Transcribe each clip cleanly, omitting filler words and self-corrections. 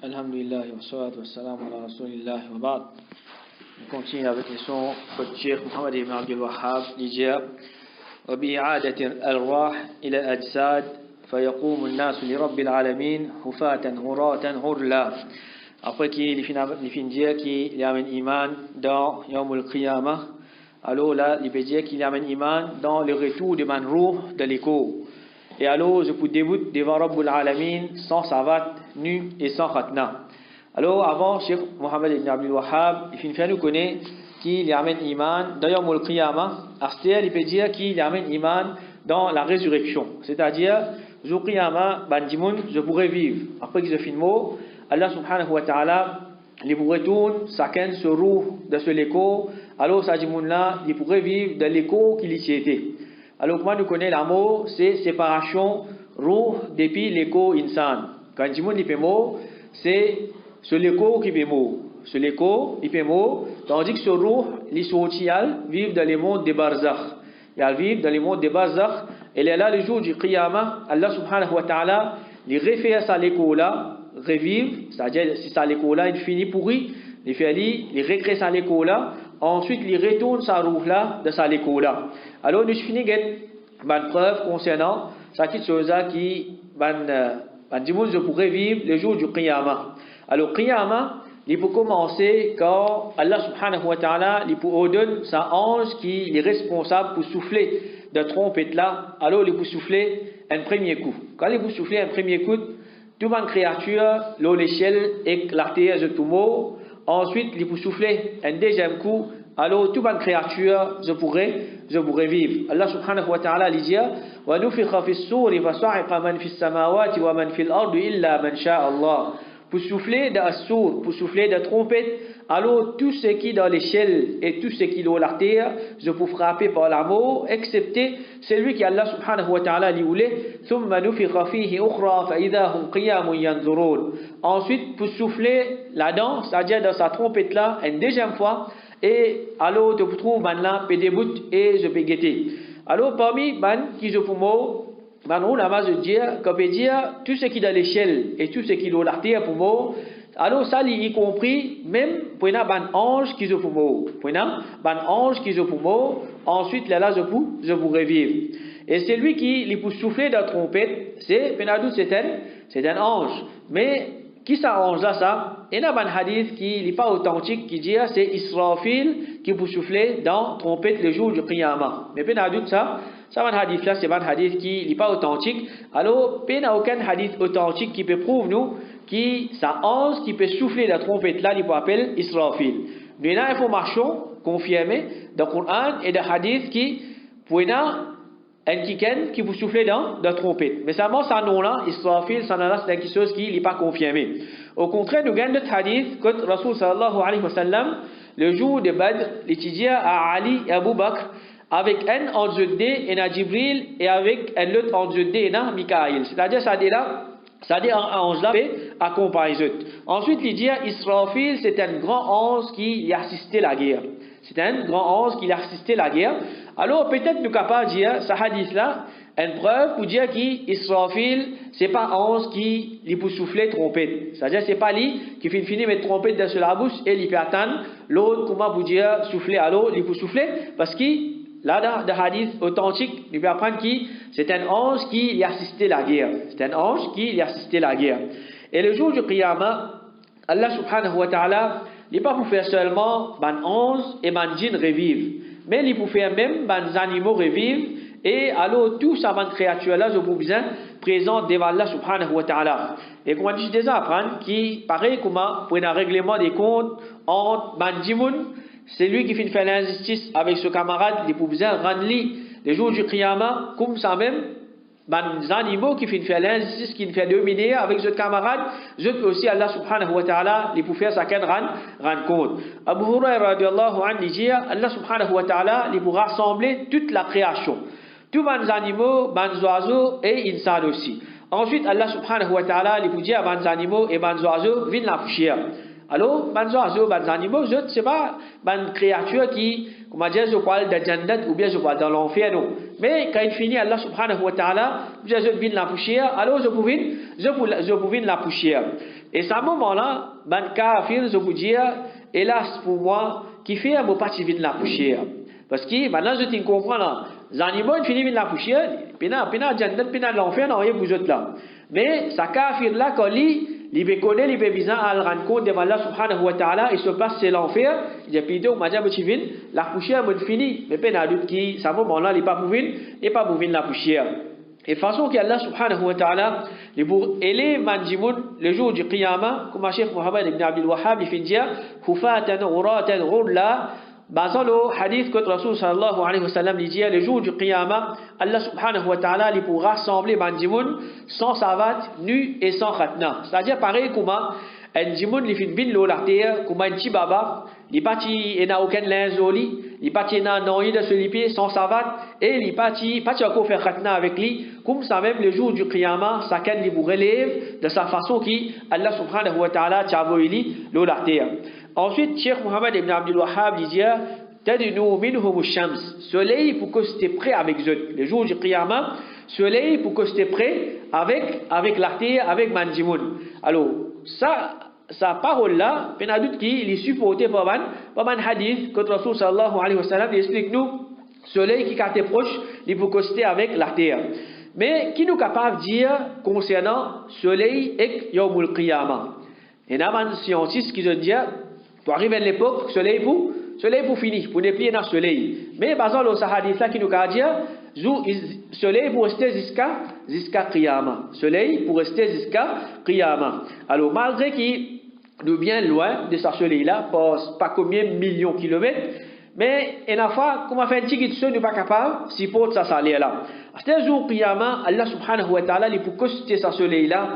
Alhamdulillah wa salatu wa salam ala rasulillah wa ba'd. On continue avec les sons de Cheikh Mohammed ibn Abdul Wahhab l'Ijab wa bi'adati al-arwah ila al-ajsad فيقوم الناس لرب العالمين حفاة عراة غرلا. Après qu'il fin dire qu'il amène iman dans Yawmul Qiyamah, alors là il peut dire qu'il amène iman dans le retour de man ruh de l'écho. Et alors je peux débuter devant Rabbul Alamin sans savat, nu et sans khatna. Alors avant, Cheikh Mohammed ibn Abdul Wahhab, il fait nous connaître qu'il amène iman dans Yawmul Qiyamah. Astel, il peut dire qu'il amène iman dans la résurrection. C'est-à-dire, Yawmul Qiyamah, bandimoun, je pourrais vivre. Après que je finis le mot, Allah subhanahu wa ta'ala, il pourrait tourner chacun ce roux de ce l'écho. Alors, ça dit là, il pourrait vivre de l'écho qu'il y était. Alors, comment nous connaissons l'amour, c'est séparation roux depuis l'écho insan. Quand Jimoun il fait mot, c'est ce l'écho qui fait mot. Ce l'écho, il fait mot, tandis que ce roux, les sotial, vivent dans les mondes des barzakh. Ils vivent dans les mondes des barzakh. Et là, le jour du Qiyamah, Allah subhanahu wa ta'ala, il refait ça l'écho là, revive, c'est-à-dire si ça l'écho là, il finit pourri, il fait il recrée ça l'écho là. Ensuite, il retourne sa roue là de sa l'écho là. Alors, nous finissons une preuve concernant cette chose qui je pourrais vivre le jour du Qiyamah. Alors, Qiyamah, il peut commencer quand Allah subhanahu wa ta'ala il peut ordonner sa ange qui est responsable pour souffler de trompette là. Alors, il peut souffler un premier coup. Quand il peut souffler un premier coup, toute une créature, l'échelle éclatée de tout mot. Ensuite, il peut souffler un deuxième coup. Alors, toute une créature, je pourrais vivre. Allah subhanahu wa ta'ala dit wa nufikha fi as-sur fa sa'iqa man fi as-samawati wa man fi al-ard illa man sha'a Allah. Pour souffler de as-sur, pour souffler de trompette, alors tout ce qui est dans l'échelle et tout ce qui est dans la terre, je peux frapper par la mort, excepté celui qui Allah subhanahu wa ta'ala lui voulait. Thumma nufikha fihi ukhra fa idha hum qiyamun yanzurun. Ensuite, pour souffler là-dedans, c'est-à-dire dans sa trompette là, une deuxième fois. Et alors, tu trouves là, peut début et je peux guetter. Alors, parmi qui je peux mot, on a je dire, qu'on peut dire tout ce qui est dans l'échelle et tout ce qui est dans la terre pour mot. Alors, ça, y compris, même pour un ange qui je peux mot. Pour un ange qui je peux mot. Ensuite, là, je pourrais vivre. Et c'est lui qui peut souffler de la trompette, c'est un ange. Mais, qui s'arrange là, ça? Il y a un hadith qui n'est pas authentique qui dit c'est Israfil qui peut souffler dans trompette le jour du Qiyamah. Mais il y a un hadith là, c'est un hadith qui n'est pas authentique. Alors, il n'y a aucun hadith authentique qui peut prouver nous que ça ange qui peut souffler la trompette là, il peut appeler Israfil. Mais il y a une information confirmée dans le Coran et dans le hadith qui pour un kiken qui vous souffler dans la trompette. Mais seulement ça nom là, Israfil, ça là, c'est quelque chose qui n'est pas confirmé. Au contraire, nous gagnons notre hadith que Rasul sallallahu alayhi wa sallam, le jour de Badr, l'étudia à Ali et Abu Bakr, avec un en Judé et à Jibril, et avec un autre en Judé et à Mikaïl. C'est-à-dire, ça dit là, ça dit un ange là, accompagne eux. Ensuite, il dit Israfil, c'est un grand ange qui y a assisté la guerre. C'est un grand ange qui a assisté la guerre. Alors peut-être nous capables de dire, ce hadith-là, une preuve pour dire qu'Israfil, c'est pas ange qui peut souffler trompette. C'est-à-dire c'est pas lui qui finit mettre trompette dans la bouche et il peut attendre l'autre, comment vous dire, souffler à l'eau, il peut souffler, parce que là, dans le hadith authentique, il peut apprendre que c'est un ange qui y a assisté la guerre. C'est un ange qui y a assisté la guerre. Et le jour du Qiyamah, Allah subhanahu wa ta'ala, il n'est pas pour faire seulement ban ange et ban djinn revivre, mais il peut faire même ban animaux revivre, et alors tout ça ban créature là je vous besoin présent devant Allah subhanahu wa ta'ala. Et comme je déjà apprendre qui pareil comment pour un règlement des comptes entre ban djimoun, c'est lui qui fait l'injustice avec ce camarade, il peut besoin rendre lui le jour du Qiyamah comme ça même. Les animaux qui font faire l'injustice, qui font dominer avec ce camarade, je peux aussi Allah subhanahu wa ta'ala, les pour faire ça qu'un rendre compte. Abu Hurairah radiallahu anhu dit, Allah subhanahu wa ta'ala, les pour rassembler toute la création. Tous les animaux, les oiseaux et insan aussi. Ensuite, Allah subhanahu wa ta'ala, les pour dire à les animaux et les oiseaux, viennent la poussière. Alors, les oiseaux, les animaux, je ne sais pas, les créatures qui, comment dire, je parle de Jannat ou bien je parle de l'enfer, non. Mais quand il finit, Allah subhanahu wa ta'ala, je viens la poussière, alors je pouvais la poussière. Et à ce moment-là, ben kafir, je vous dire, hélas pour moi, qui fait un mot pas de la poussière. Parce que maintenant, je te comprends là. Les animaux, ils finissent de la poussière, puis de l'enfer, non, il vous êtes là. Mais, ça kafir là, quand il peut connaître, il peut viser à le rendre compte devant Allah subhanahu wa ta'ala, et se passe c'est l'enfer, il a pidé, on m'a dit, la poussière, elle finit. Mais, il y a d'autres qui, à ce moment-là, il n'est pas pour la poussière. Et façon qu'Allah subhanahu wa ta'ala, les pour élever Manjimoun le jour du Qiyamah, comme Cheikh Mohammed ibn Abdul Wahhab, il fait dire, Hufatan, Uratan, Ghurla, basant le hadith que Rasul sallallahu alayhi wa sallam dit, le jour du Qiyamah, Allah subhanahu wa ta'ala, il pour rassembler Manjimoun sans savat, nu et sans khatna. C'est-à-dire, pareil, comme un Jimoun, il fait bin l'eau la terre, comme un petit baba, il parti, il n'a aucun linge au lit, il parti n'a noyé de se liper sans savate, et il parti encore faire khatna avec lui, comme ça même le jour du Qiyamah, ça qu'elle vous relève de sa façon qui, Allah subhanahu wa ta'ala, t'a envoyé l'eau la terre. Ensuite, Cheikh Mohammed ibn Abdul Wahhab dit, Tadinu minhum shams, soleil pour que c'était prêt avec eux. Le jour du Qiyamah, soleil pour que c'était prêt avec la terre, avec Manjimoun. Alors, sa parole-là, il y a doute qu'il est supporté par un hadith que Rasul sallallahu alayhi wa sallam explique nous, soleil qui est proche, il peut coster avec la terre. Mais qui nous est capable de dire concernant soleil et Yawmul Qiyamah? Il y a un scientiste qui dit, pour arriver à l'époque, soleil pour finir, pour ne plus dans le soleil. Mais basant le hadith là qui nous a dit, soleil pour rester jusqu'à Qiyamah. Soleil pour rester jusqu'à Qiyamah. Alors malgré qu'il nous bien loin de ce soleil-là, pas combien de millions de kilomètres, mais une fois, comme on fait un petit guide, nous pas capable, si pour ça salaire-là. À ce jour, Qiyamah, Allah subhanahu wa ta'ala, il peut consulter ce soleil-là,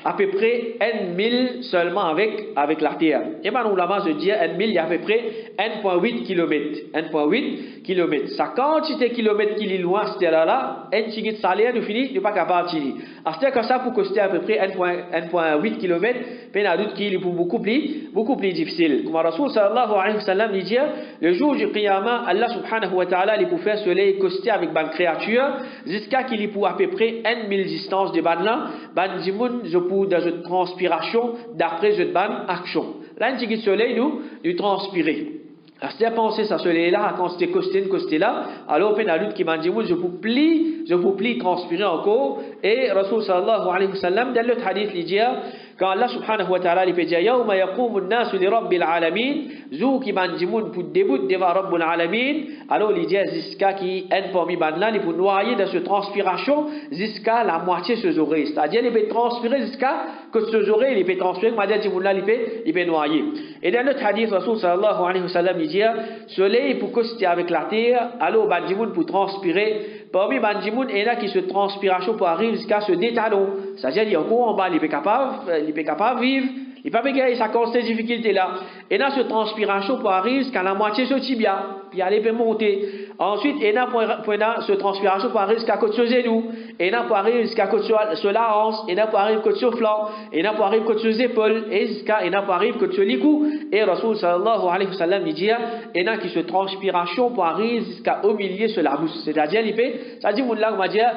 à peu près 1 000 seulement avec la terre. Et maintenant, ulama se dit 1 000, il y a à peu près 1,8 km. 1,8 km. Sa quantité de kilomètres qui est loin, c'était là, un petit guide salaire, nous finit, nous pas capable de tirer. C'est comme ça pour coster à peu près 1,8 km, mais il y a d'autres qui est beaucoup plus difficile. Comme Rasul sallallahu alayhi wa sallam dit, le jour du Qiyamah, Allah subhanahu wa ta'ala, il peut faire soleil coster avec une créature, jusqu'à qu'il y pour à peu près 1 000 distances de ban là, ban dimoun, je pour dans une transpiration d'après cette ban action. Là, un petit soleil, nous transpirer. C'est à penser ça soleil-là, quand c'était costé là, alors on a l'autre qui m'a dit, je vous plie transpirer encore, et Rasul sallallahu alayhi wa sallam, dans l'autre hadith, il dit, quand Allah subhanahu wa ta'ala, il peut dire, Yawma yaqumu an-nasu li rabbil alamin, zou qui m'a dit, pour début devant Rabbul alamin, alors il dit, jusqu'à qui est parmi ban là, il peut noyer dans cette transpiration, jusqu'à la moitié de ses oreilles. C'est-à-dire, il peut transpirer jusqu'à que ses oreilles, il peut transpirer, il peut noyer. Et dans l'autre hadith, Rasul sallallahu alayhi wa sallam, il dit, soleil pour coster avec la terre, alors bandimoun pour transpirer. Parmi bandimoun, il y en a qui se transpiration pour arriver jusqu'à ce détalon. C'est-à-dire, il y a encore en bas, il est capable de vivre, il peut pas gagner sa conscience difficulté là. Et là, ce transpiration pour arriver jusqu'à la moitié de ce tibia, puis aller peut monter. Ensuite, il y a ce transpiration pour arriver jusqu'à côté de ce genou, et là pour arriver jusqu'à côté de la hanche, et là pour arriver côté de flanc, et là pour arriver côté de épaules, et là pour arriver côté de l'écou. Et Rasul sallallahu alayhi wa sallam dit, et là qui se transpiration pour arriver jusqu'au milieu de la bouche. C'est-à-dire, ça dit, mon là, on va dire,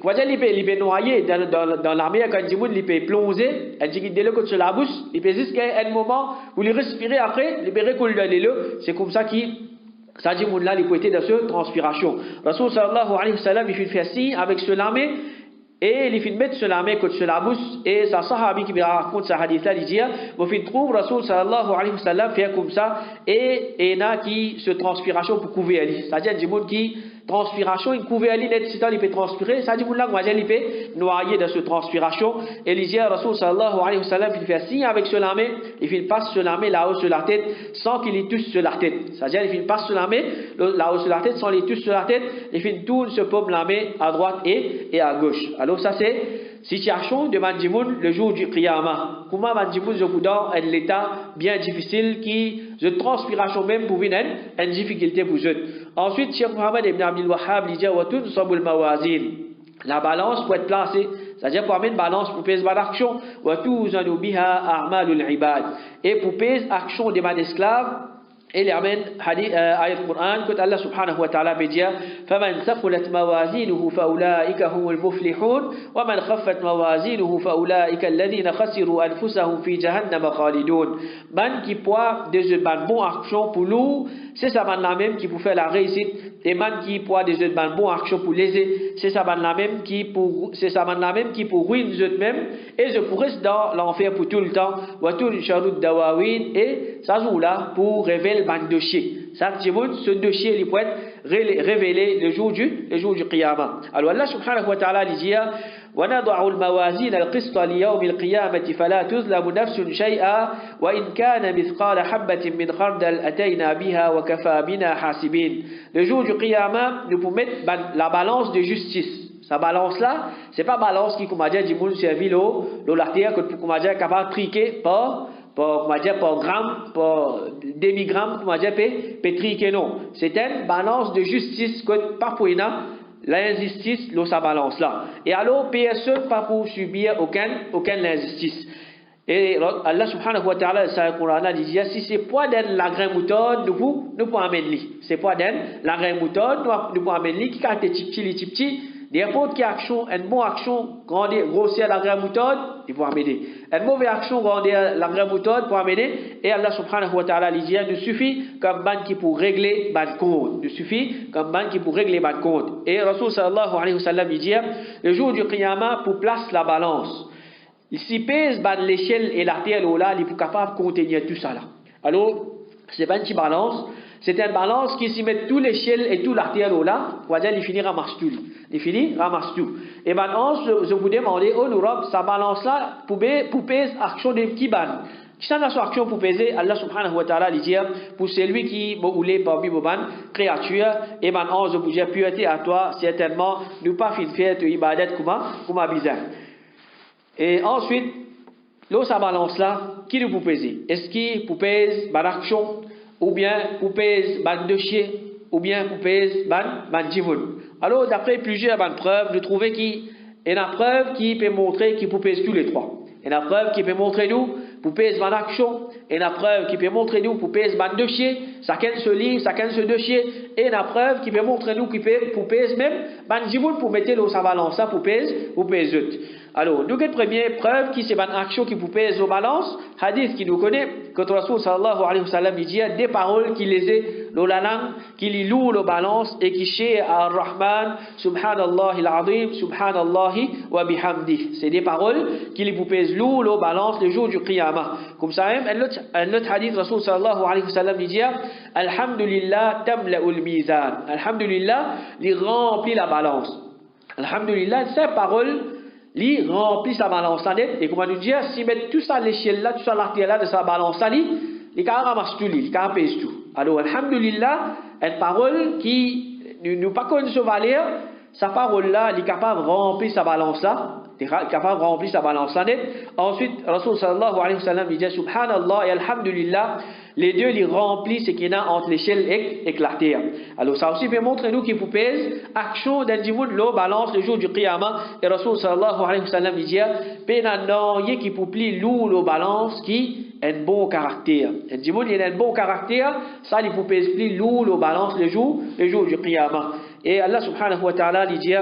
quand il peut noyer dans l'armée, quand il peut plonger, il dit qu'il côté de la bouche, il peut jusqu'à un moment où il respire après, il peut recoller dans les leux. C'est comme ça qu'il ça dit mon là il peut être dans cette transpiration. Rasul sallallahu alayhi wa sallam il fait faire signe avec ce lamé et il fait mettre ce lamé contre la bouche et sa sahabi qui raconte ce hadith là il dit vous fait trouve Rasul sallallahu alayhi wa sallam faire comme ça et il y a qui se transpiration pour couvrir ali. C'est-à-dire du monde qui transpiration, il couvre ali net si il peut transpirer, ça dit mon là il peut noyer dans ce transpiration et il dit Rasul sallallahu alayhi wa sallam il fait signe avec ce lamé, il passe ce lamé là-haut sur la tête sans qu'il y touche sur la tête. C'est-à-dire il passe ce lamé là-haut sur la tête sans qu'il touche sur la tête, il tourne ce paume lamé à droite et à gauche. Alors ça c'est situation de Mandimoun le jour du Qiyamah. Comment Mandimoun je vous donne un état bien difficile qui de transpiration même pour venir une difficulté pour eux. Ensuite, Cheikh Mohammed ibn Abdul Wahhab dit Watun sabul mawazin. La balance peut être placée, c'est-à-dire pour amener une balance pour peser par action, Watuzanu biha a'malul ibad. Et pour peser action des esclaves, il amène ayat Qur'an que Allah subhanahu wa ta'ala peut dire فَمَنْ ثَقُلَتْ مَوَازِينُهُ فَأُولَٰئِكَ هُمُ الْمُفْلِحُونَ وَمَنْ خَفَّتْ مَوَازِينُهُ فَأُولَٰئِكَ الَّذِينَ خَسِرُوا أَنفُسَهُم فِي جَهَنَّمَ خَالِدُونَ. Man qui poids des bonnes actions pour nous, c'est ça man la même qui pour faire la réussite, et man qui poids des bonnes actions pour léser, c'est ça man la même qui pour ruiner eux même, et je pourrais dans l'enfer pour tout le temps, wa tout sharud dawawin, et ça joue là pour révéler ban dossier. Ça ce dossier il peut être révélé le jour du qiyamah. Alors Allah subhanahu wa ta'ala dit ونضع الموازين القسط ليوم القيامة فلا تظلم نفس شيئا وإن كان مثقال حبة من خردل أتينا بها وكفى بنا حاسبين. Le jour du qiyamah, nous pouvons mettre la balance de justice. Sa balance là, c'est pas balance qui, comme on dit, du monde servi la terre que pour qu'on dire capable de triquer par gramme, par demi-gramme, comme on dit, peut triquer non. C'est une balance de justice que parfois l'injustice, sa balance là. Et alors, PSE, pas pour subir aucune injustice. Et Allah subhanahu wa ta'ala, dans le Coran, dit si c'est pas dans la graine moutarde, nous pouvons amener. C'est pas dans la graine moutarde, nous pouvons amener qui quand les petits, n'importe quelle action, une bonne action, grossir la graine moutarde, il faut amener. Une mauvaise action, grandir la graine moutarde, pour amener. Et Allah subhanahu wa ta'ala dit nous suffit comme ban qui pour régler ban compte. Nous suffit comme ban qui pour régler ban compte. Et Rasul sallallahu alayhi wa sallam dit le jour du qiyamah pour place la balance. Si pèse l'échelle et la terre là, il est capable de contenir tout ça là. Alors, c'est pas une petite balance, c'est une balance qui s'y met tout l'échelle et tout la terre là, on va dire il finit ramasse tout. Il finit ramasse tout. Et maintenant, je vous demande en Europe, sa balance là, pour peser action de qui ban. Qui s'en a son action pour peser, Allah subhanahu wa ta'ala dit pour celui qui m'a oulé parmi vos créatures, et maintenant je vous dis pureté à toi, certainement, nous pas fin faire de ibadat comme bizarre. Et ensuite, là, sa balance là, qui nous peut peser? Est-ce qu'il peut peser ban action, ou bien pour peser ban dossier, ou bien pour peser ban jivoun? Alors, d'après plusieurs preuves, nous trouvons qu'il y a une preuve qui peut montrer qu'il peut peser tous les trois. Il y a une preuve qui peut montrer nous pour peser ban action, et une preuve qui peut montrer nous pour peser ban dossier, chacun ce livre, chacun ce dossier, et une preuve qui peut montrer nous pour peser même ban jivoun pour mettre dans sa balance là pour peser eux. Alors, nous avons une première preuve qui c'est une action qui vous pèse aux balances, hadith qui nous connaît, quand Rasul sallallahu alayhi wa sallam dit des paroles qui les est dans la langue, qui les louent aux balances et qui chez ar-Rahman, subhanallah al-azim, subhanallah wa bihamdih. C'est des paroles qui vous pèsent lourd aux balances le jour du qiyamah. Comme ça même, un autre hadith, Rasul sallallahu alayhi wa sallam dit alhamdulillah tamla'ul mizan. Alhamdulillah, il remplit la balance. Alhamdulillah, ces paroles il remplit sa balance là net et comment nous dire si met tout ça l'échelle là tout ça l'artère là de sa balance là il ramasse tout il pèse tout. Alors alhamdulillah une parole qui nous pas connaît ce valeur sa parole là il est capable de remplir sa balance là capable de remplir sa balance là net. Ensuite Rasul sallallahu alayhi wa sallam dit subhanallah et alhamdulillah, les deux ils remplissent ce qu'il y a entre l'échelle et la terre. Alors ça aussi peut montrer nous qu'il faut peser action d'individu l'eau balance le jour du qiyamah. Et Rasul sallallahu alayhi wa sallam dit pénanant qui pour plier l'eau l'eau balance qui a un bon caractère. Individu il a un bon caractère, ça il faut peser plier l'eau balance le jour du qiyamah. Et Allah subhanahu wa ta'ala dit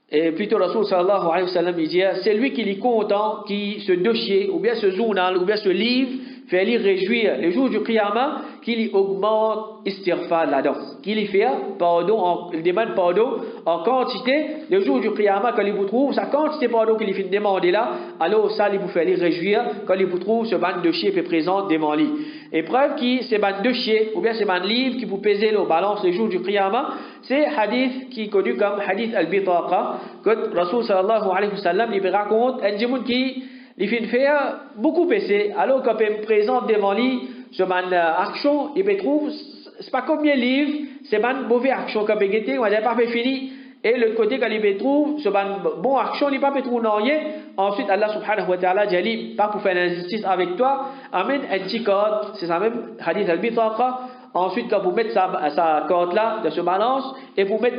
et plutôt Rasul sallallahu alayhi wa sallam dit c'est lui qui est content qui ce dossier ou bien ce journal ou bien ce livre fait lui réjouir le jour du qiyamah qu'il augmente istighfar là-dedans, qu'il fait pardon, il demande pardon en quantité le jour du qiyamah quand il vous trouve sa quantité pardon qu'il fait demander là, alors ça il vous fait lui réjouir quand il vous trouve ce ban de chier présent devant lui. Et preuve qui c'est ban de chier ou bien c'est ban livre qui vous pesez le balance le jour du qiyamah, c'est hadith qui est connu comme hadith al-bitaqa que Rasul sallallahu alayhi wa sallam il raconte un djimoun qui il fait faire beaucoup péché alors quand il présente devant lui ce man action il peut trouve c'est pas combien livre c'est man mauvais action quand il était on n'a pas fait fini et le côté quand il peut trouve ce man bon action il pas peut trouver rien. Ensuite Allah subhanahu wa ta'ala dit pas pour faire l'injustice avec toi amène un petit code, c'est ça même hadith al-bitaqa. Ensuite, quand vous mettez sa corde là, de ce balance, et vous mettez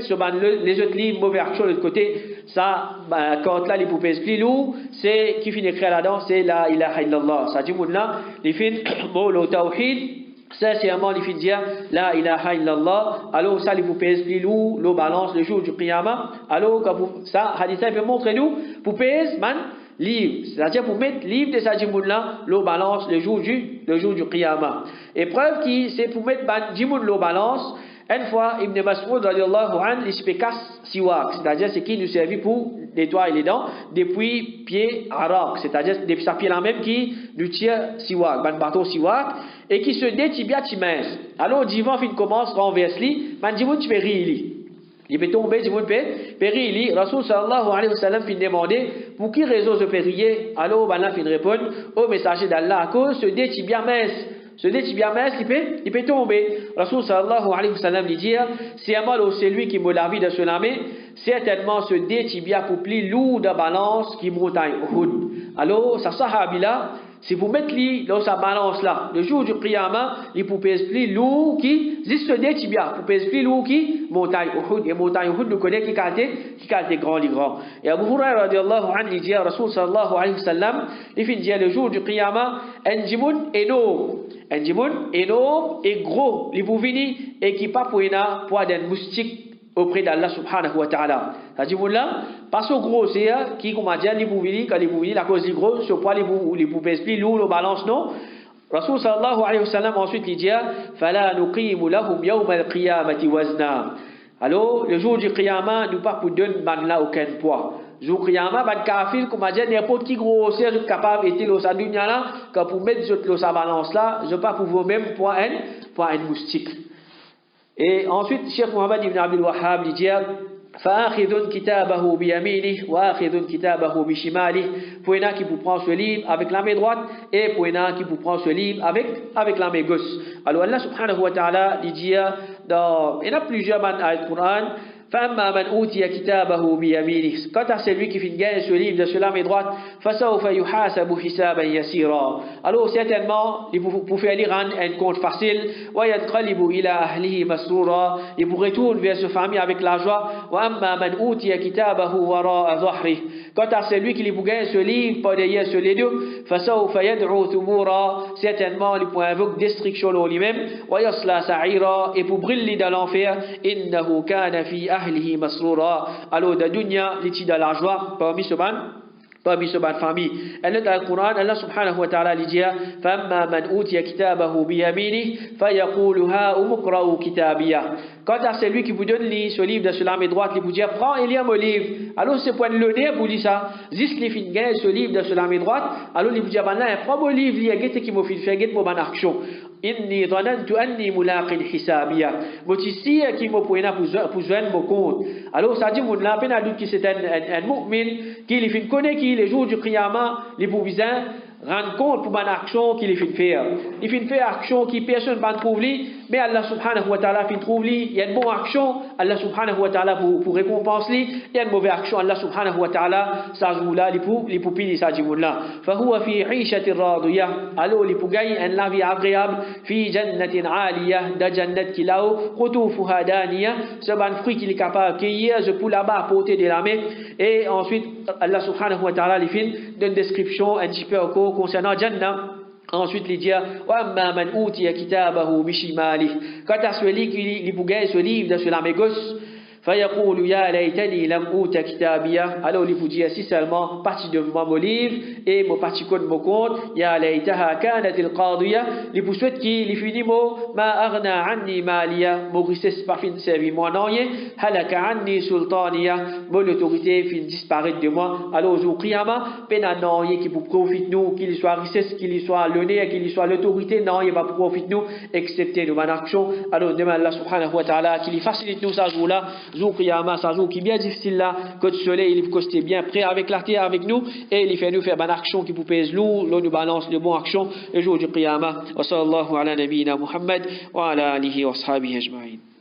les autres livres, mauvais action de l'autre côté, sa corde là, il vous pèse plus lourd, c'est qui finit écrit là-dedans, c'est la ilaha illallah. Ça dit, là, il finit, bon, le tawhid, sincèrement, il fait dire la ilaha illallah, alors ça, il vous pèse plus lourd, le balance le jour du qiyamah, alors ça, hadith peut montrer nous, pour pèse, man, livre, c'est-à-dire pour mettre livre de sa djimoun là, le balance le jour du qiyamah. Et preuve qui, c'est pour mettre djimoun le balance. Une fois, Ibn Mas'ud radiallahu anhu, il se casse siwak, c'est-à-dire c'est qui nous servit pour nettoyer les dents depuis pied arak, c'est-à-dire depuis sa pied là même qui nous tire siwak, ban bâton siwak, et qui se détibia mince. Alors, divan fin commence renverse li, man divoun tu peux rire. Il peut tomber, divoun peut rire. Rasul sallallahu alayhi wa sallam fin demander pour qui raison je peux rire. Alors, ban là fin répondre au messager d'Allah à cause se détibia mince. Ce tibia mince, il peut tomber. Rasul sallallahu alayhi wa sallam lui dit, c'est un mal au celui qui me l'a vie de se lamer, certainement ce tibia pour plus lourd de balance qui montagne Uhud. Alors, sa sahabi là, c'est pour mettre lui dans sa balance là. Le jour du qiyamah, il peut peser plus lourd qui, juste ce tibia, pour peser plus lourd qui montagne Uhud. Et montagne Uhud, nous connaissons qui qualité grand, les grands. Et Abu Hurairah radiallahu anhu, il dit à Rasul sallallahu alayhi wa sallam, il fait dire le jour du qiyamah, un djimoun énorme. Un djimoun énorme et gros, il vous vini et qui pas pour d'un moustique auprès d'Allah subhanahu wa ta'ala. Ce djimoun là, pas so gros, c'est qui, comme a dit, il vous vini, quand il vous vini, la cause est gros, ce poids, il vous pèse plus lourd, le balance, non? Rasul sallallahu alayhi wa sallam ensuite il dit, fala nuqimu lahum yawm al-qiyamati wazna. Alors, le jour du qiyamah, nous pas pour donner là aucun poids. Jour qiyamah, ban kafir, comme a dit, n'importe qui grossier, je suis capable d'être dans sa dunya là, que pour mettre dans sa balance là, je pas pour vous-même pour un moustique. Et ensuite, Cheikh Mohammed ibn Abdul Wahhab il dit, فآخذ كتابه بيمينه وآخذ كتابه بشماله, pour un qui vous prend ce livre avec la main droite et pour un qui vous prend ce livre avec la main gauche. Alors Allah subhanahu wa ta'ala il dit il y a plusieurs ayats du Coran. فأما من أوتي كتابه بيمينه, quant à celui qui gagne ce livre de sur la main droite, فسوف يحاسب حسابا يسيرا, alors certainement il vous faire lire un compte facile, وينقلب إلى أهله مسرورا, et vous retourne vers sa famille avec la joie. وأما من أوتي كتابه وراء ظهره, quant à celui qui vous gagne ce livre par derrière sur les deux, فسوف يدعو ثبورا, certainement il pour invoquer destruction en lui-même, ويصلى سعيرا, et pour briller dans l'enfer, إنه كان في ahlihi masrura, alors de dunya l'étude de la joie parmi ce ban famille. Et là dans le Coran Allah subhanahu wa ta'ala dit famma man utiya kitabahu bi yaminihi fayaqulu ha umqra'u kitabiya, quant à celui qui vous donne ce livre de sur la main droite, il vous dit prends et lis mon livre. Alors c'est point le nez pour dire ça, juste les fin gagne ce livre de sur la main droite, alors il vous dit là prends mon livre, il y a quelque qui me fait faire get mon action. Inni dhanantu anni mulaqin hisabiya, motissi qui me pour joindre mon compte. Alors ça dit mon la peine à doute qui c'est un mu'min qui il fin connaît qui les jours du qiyamah les pour visain rendre compte pour une action qu'il fait faire. Il fait faire action qui personne ne trouve lui, mais Allah subhanahu wa ta'ala fait trouve lui. Il y a une bonne action, Allah subhanahu wa ta'ala pour récompenser lui. Il y a une mauvaise action, Allah subhanahu wa ta'ala ça joue là, les poupilles ça joue là. فهو في عيشة راضية, alors les pour gagner une vie agréable. في جنة عالية, da jannat qui là-haut, قطوفها دانية, ce ban fruit qu'il est capable de cueillir, je peux là-bas apporter de la main. Et ensuite Allah subhanahu wa ta'ala les fait une description un petit peu concernant Jannah. Ensuite il dit wa amma man utiya kitabahu bishimalihi, quant à celui qui vous gagne ce livre de sur la main gauche, فيقول يا ليتني لم أوت كتابيا, alors il vous dit si seulement partie de mon livre et mon partie de mon compte, يا ليتها كانت القاضية, il vous souhaite qu'il finit mot ما أغنى عني ماليا, mon richesse pas fin servi moi non rien, هلك عني سلطانيا, mon autorité fin disparaître de moi. Alors au qiyamah pena non rien qui vous profite nous, qu'il soit richesse, qu'il soit l'honneur, qu'il soit l'autorité, non il va profiter nous excepté de mon action. Alors demain Allah subhanahu wa ta'ala qu'il facilite nous ça jour là, jour qiyamah, c'est un jour qui est bien difficile là, que le soleil il est bien prêt avec la terre avec nous, et il fait nous faire bonne action qui vous pèse lourd, l'on nous balance de bonnes actions le jour du qiyamah. Wa sallallahu ala nabiyyina Muhammad wa ala alihi wa ashabihi ajma'in.